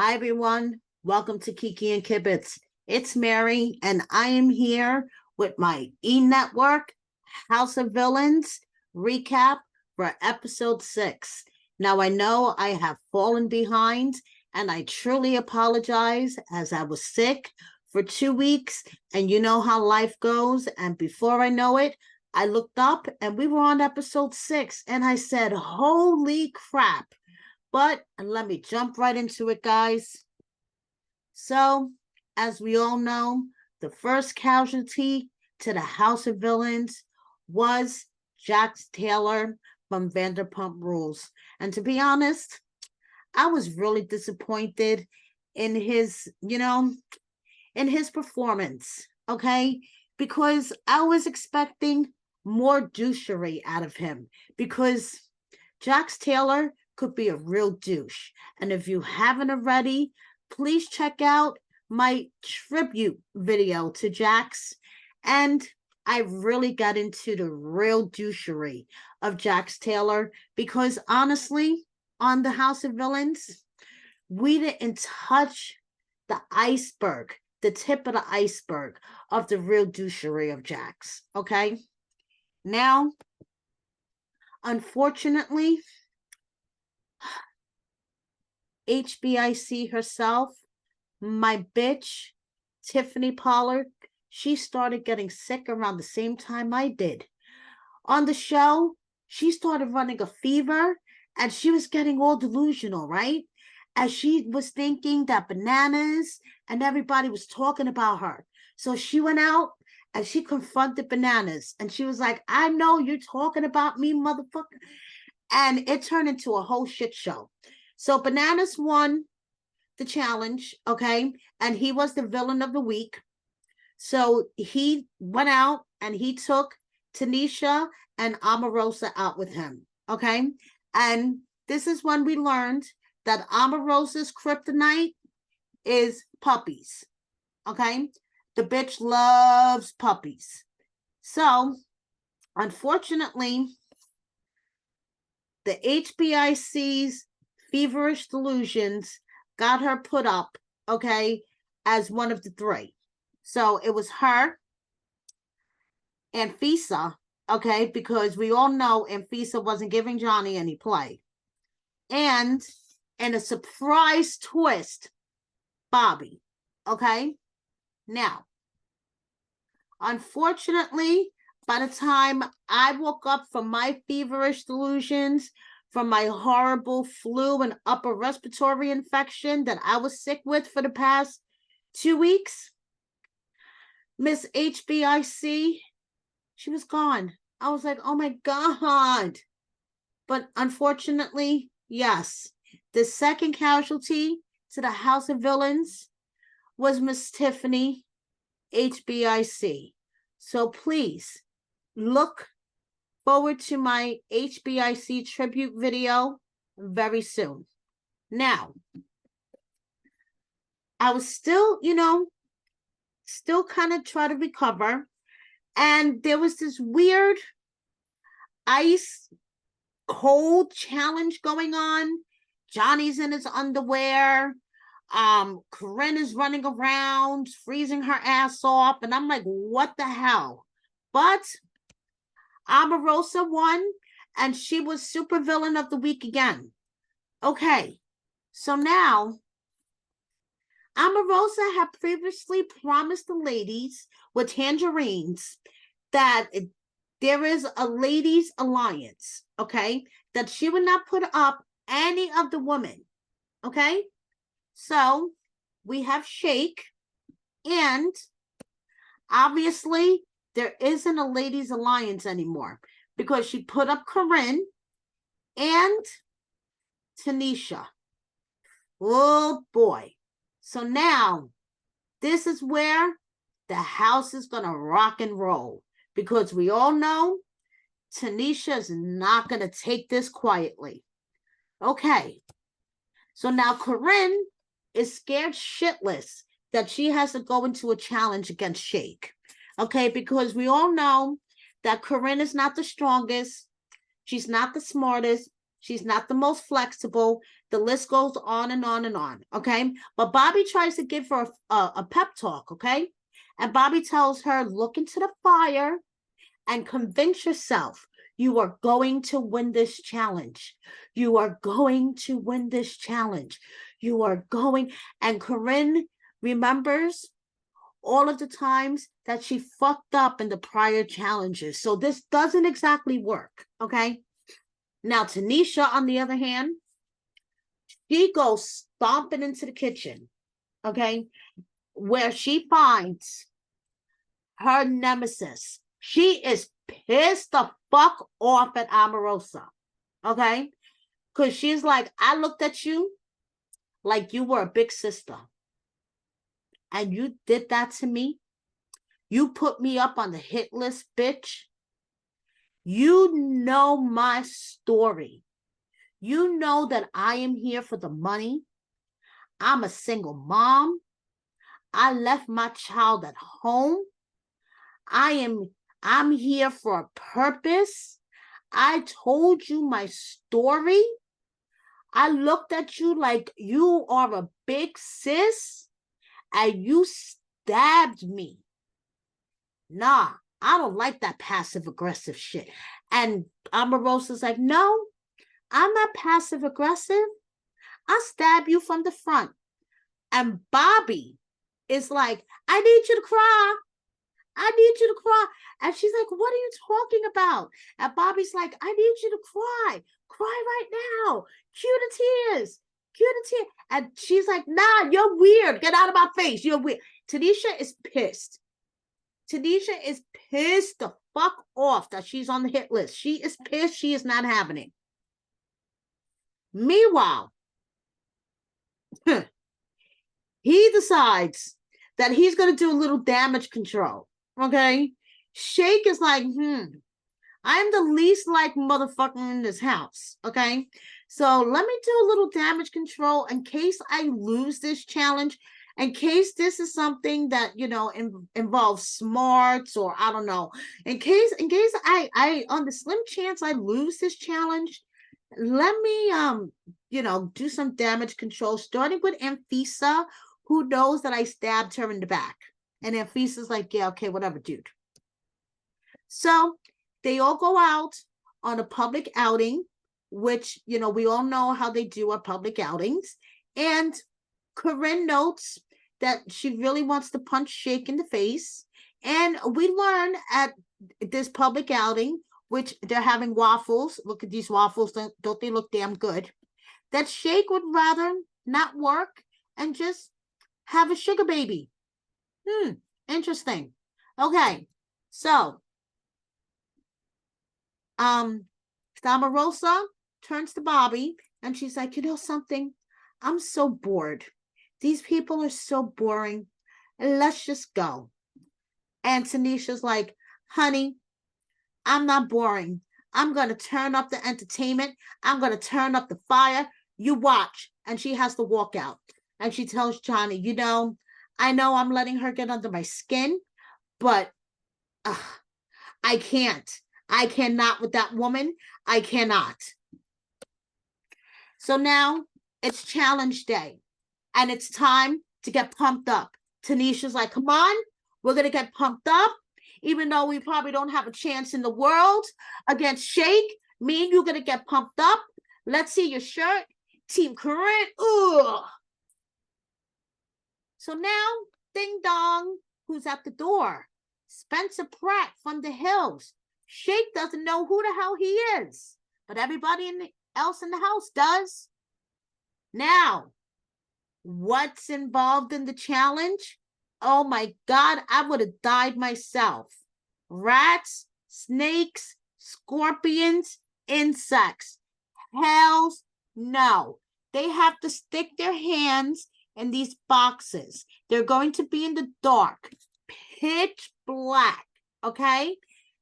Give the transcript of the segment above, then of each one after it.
Hi, everyone. Welcome to Kiki and Kibitz. It's Mary, and I am here with my E Network House of Villains recap for episode 6. Now, I know I have fallen behind, and I truly apologize as I was sick for 2 weeks, and you know how life goes. And before I know it, I looked up and we were on episode 6, and I said, holy crap. But let me jump right into it, guys. So, as we all know, the first casualty to the House of Villains was Jax Taylor from Vanderpump Rules. And to be honest, I was really disappointed in his performance, okay? Because I was expecting more douchery out of him because Jax Taylor could be a real douche. And if you haven't already, please check out my tribute video to Jax. And I really got into the real douchery of Jax Taylor because honestly, on the House of Villains, we didn't touch the iceberg, the tip of the iceberg of the real douchery of Jax. Okay. Now, unfortunately, HBIC herself, my bitch, Tiffany Pollard, she started getting sick around the same time I did. On the show, she started running a fever and she was getting all delusional, right? As she was thinking that Bananas and everybody was talking about her. So she went out and she confronted Bananas and she was like, I know you're talking about me, motherfucker. And it turned into a whole shit show. So Bananas won the challenge, okay? And he was the villain of the week. So he went out and he took Tanisha and Omarosa out with him, okay? And this is when we learned that Omarosa's kryptonite is puppies, okay? The bitch loves puppies. So, unfortunately, the HBIC's feverish delusions got her put up, okay, as one of the three. So it was her and Fisa, okay, because we all know Anfisa wasn't giving Johnny any play. And in a surprise twist, Bobby, okay? Now, unfortunately, by the time I woke up from my feverish delusions, from my horrible flu and upper respiratory infection that I was sick with for the past 2 weeks, Miss HBIC, she was gone. I was like, oh my God. But unfortunately, yes, the second casualty to the House of Villains was Miss Tiffany HBIC. So please look forward to my HBIC tribute video very soon. Now, I was still kind of trying to recover. And there was this weird ice cold challenge going on. Johnny's in his underwear. Corinne is running around, freezing her ass off. And I'm like, what the hell? But Omarosa won, and she was super villain of the week again. Okay, so now Omarosa had previously promised the ladies with tangerines that there is a ladies' alliance, okay, that she would not put up any of the women, okay? So we have Shake, and obviously there isn't a ladies' alliance anymore because she put up Corinne and Tanisha. Oh boy. So now this is where the house is going to rock and roll because we all know Tanisha is not going to take this quietly. Okay. So now Corinne is scared shitless that she has to go into a challenge against Shake. Okay, because we all know that Corinne is not the strongest. She's not the smartest. She's not the most flexible. The list goes on and on and on. Okay. But Bobby tries to give her a pep talk. Okay. And Bobby tells her, look into the fire and convince yourself you are going to win this challenge. You are going to win this challenge. You are going. And Corinne remembers all of the times that she fucked up in the prior challenges. So this doesn't exactly work. Okay. Now, Tanisha, on the other hand, she goes stomping into the kitchen. Okay. Where she finds her nemesis. She is pissed the fuck off at Amorosa. Okay. Because she's like, I looked at you like you were a big sister. And you did that to me. You put me up on the hit list, bitch. You know my story. You know that I am here for the money. I'm a single mom. I left my child at home. I'm here for a purpose. I told you my story. I looked at you like you are a big sis and you stabbed me. Nah, I don't like that passive aggressive shit. And Omarosa's like, no, I'm not passive aggressive. I'll stab you from the front. And Bobby is like, I need you to cry. I need you to cry. And she's like, what are you talking about? And Bobby's like, I need you to cry. Cry right now. Cue the tears. Cue the tears. And she's like, nah, you're weird. Get out of my face. You're weird. Tanisha is pissed. Tanisha is pissed the fuck off that she's on the hit list. She is pissed. She is not having it. Meanwhile, he decides that he's going to do a little damage control. Okay. Shake is like, I'm the least like motherfucker in this house. Okay. So let me do a little damage control in case I lose this challenge, in case this is something that, you know, involves smarts, or I don't know, in case I on the slim chance I lose this challenge, let me, you know, do some damage control, starting with Anfisa, who knows that I stabbed her in the back. And Anfisa's like, yeah, okay, whatever, dude. So they all go out on a public outing, which, you know, we all know how they do at public outings. And Corinne notes that she really wants to punch Shake in the face. And we learn at this public outing, which they're having waffles. Look at these waffles. Don't they look damn good? That Shake would rather not work and just have a sugar baby. Interesting. Okay. So, Omarosa turns to Bobby and she's like, you know something? I'm so bored. These people are so boring. Let's just go. And Tanisha's like, honey, I'm not boring. I'm going to turn up the entertainment. I'm going to turn up the fire. You watch. And she has to walk out. And she tells Johnny, you know I'm letting her get under my skin, but I can't. I cannot with that woman. I cannot. So now it's challenge day. And it's time to get pumped up. Tanisha's like, come on. We're going to get pumped up. Even though we probably don't have a chance in the world against Shake, me and you going to get pumped up. Let's see your shirt. Team Corinne. Ugh. So now, ding dong, who's at the door? Spencer Pratt from the Hills. Shake doesn't know who the hell he is, but everybody else in the house does. Now, what's involved in the challenge? Oh my God, I would have died myself. Rats, snakes, scorpions, insects. Hells no. They have to stick their hands in these boxes. They're going to be in the dark, pitch black, okay?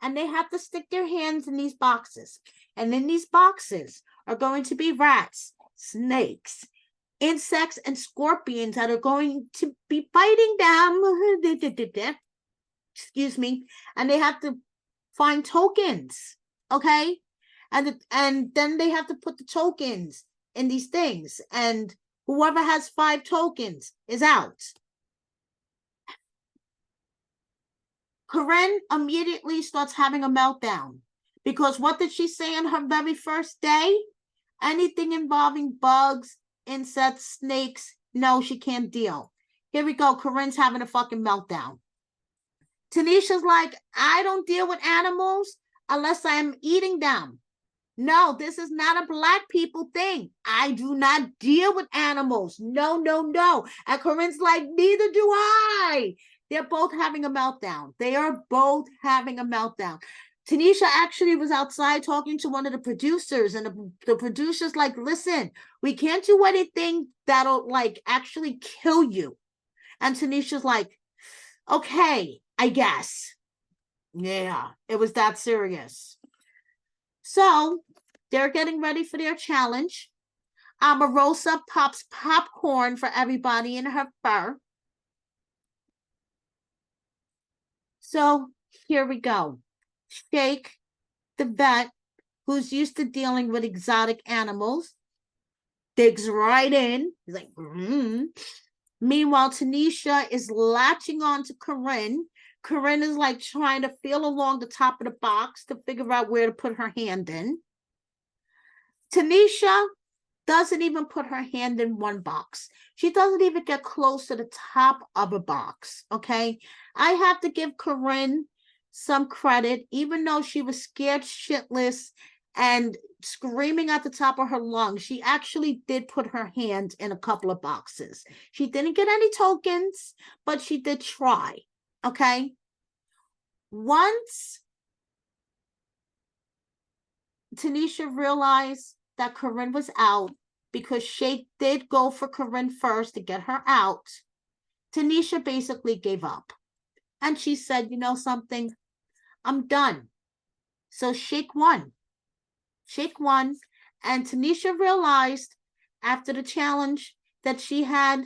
And they have to stick their hands in these boxes. And in these boxes are going to be rats, snakes, insects, and scorpions that are going to be biting them. Excuse me. And they have to find tokens, okay? And then they have to put the tokens in these things, and whoever has 5 tokens is out. Corinne immediately starts having a meltdown, because what did she say on her very first day? Anything involving bugs, insects, snakes, no, she can't deal. Here we go. Corinne's having a fucking meltdown. Tanisha's like, I don't deal with animals unless I'm eating them. No, this is not a black people thing. I do not deal with animals. No, no, no. And Corinne's like, neither do I. They're both having a meltdown. They are both having a meltdown. Tanisha actually was outside talking to one of the producers, and the producer's like, listen, we can't do anything that'll like actually kill you. And Tanisha's like, okay, I guess. Yeah, it was that serious. So they're getting ready for their challenge. Omarosa pops popcorn for everybody in her fur. So here we go. Shake, the vet, who's used to dealing with exotic animals, digs right in. He's like, Meanwhile, Tanisha is latching on to Corinne. Corinne is like trying to feel along the top of the box to figure out where to put her hand in. Tanisha doesn't even put her hand in one box. She doesn't even get close to the top of a box, okay? I have to give Corinne some credit, even though she was scared shitless and screaming at the top of her lungs. She actually did put her hand in a couple of boxes. She didn't get any tokens, but she did try, okay? Once Tanisha realized that Corinne was out, because Shake did go for Corinne first to get her out, Tanisha basically gave up. And she said, you know something? I'm done. So Shake won. Shake won. And Tanisha realized after the challenge that she had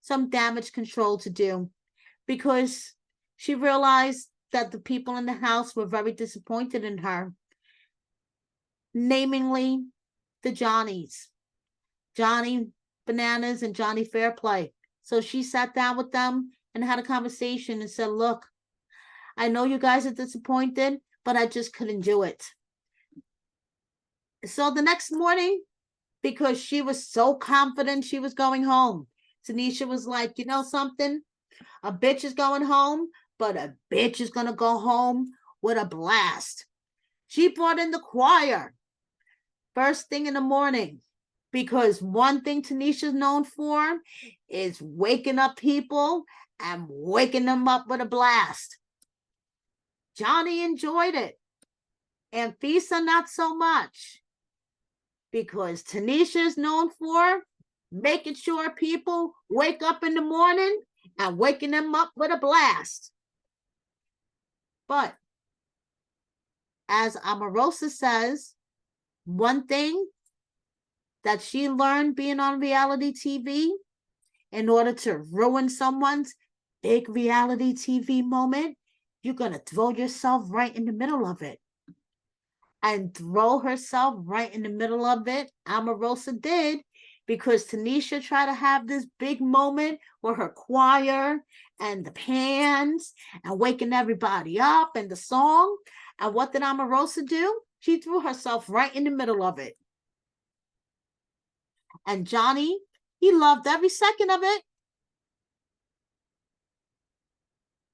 some damage control to do, because she realized that the people in the house were very disappointed in her, namely the Johnnies. Johnny Bananas and Johnny Fairplay. So she sat down with them and had a conversation and said, look, I know you guys are disappointed, but I just couldn't do it. So the next morning, because she was so confident she was going home, Tanisha was like, you know something? A bitch is going home, but a bitch is going to go home with a blast. She brought in the choir first thing in the morning, because one thing Tanisha's known for is waking up people and waking them up with a blast. Johnny enjoyed it, and Fisa not so much, because Tanisha is known for making sure people wake up in the morning and waking them up with a blast. But as Omarosa says, one thing that she learned being on reality TV, in order to ruin someone's big reality TV moment, you're going to throw yourself right in the middle of it. And throw herself right in the middle of it, Omarosa did, because Tanisha tried to have this big moment with her choir and the pans and waking everybody up and the song. And what did Omarosa do? She threw herself right in the middle of it. And Johnny, he loved every second of it.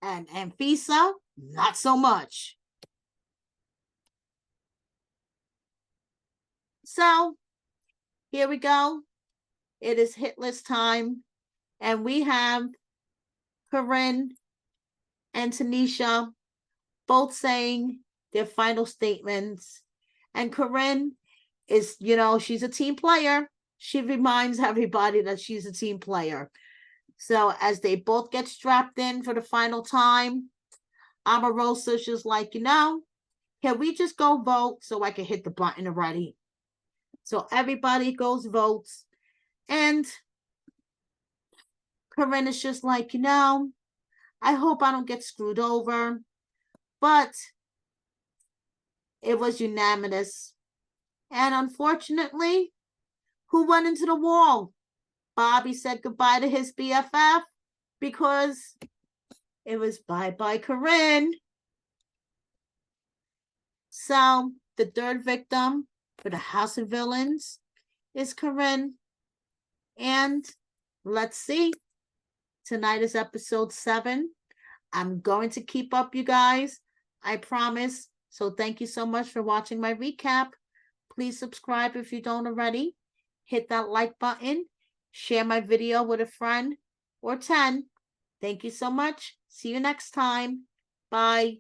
And Fisa, not so much. So here we go. It is hit list time. And we have Corinne and Tanisha both saying their final statements. And Corinne is, you know, she's a team player. She reminds everybody that she's a team player. So as they both get strapped in for the final time, Omarosa's just like, you know, can we just go vote so I can hit the button already? So everybody goes votes. And Corinne is just like, you know, I hope I don't get screwed over. But it was unanimous. And unfortunately, who went into the wall? Bobby said goodbye to his BFF because it was bye-bye Corinne. So the third victim for the House of Villains is Corinne. And let's see. Tonight is episode 7. I'm going to keep up, you guys. I promise. So thank you so much for watching my recap. Please subscribe if you don't already. Hit that like button. Share my video with a friend or 10. Thank you so much. See you next time. Bye.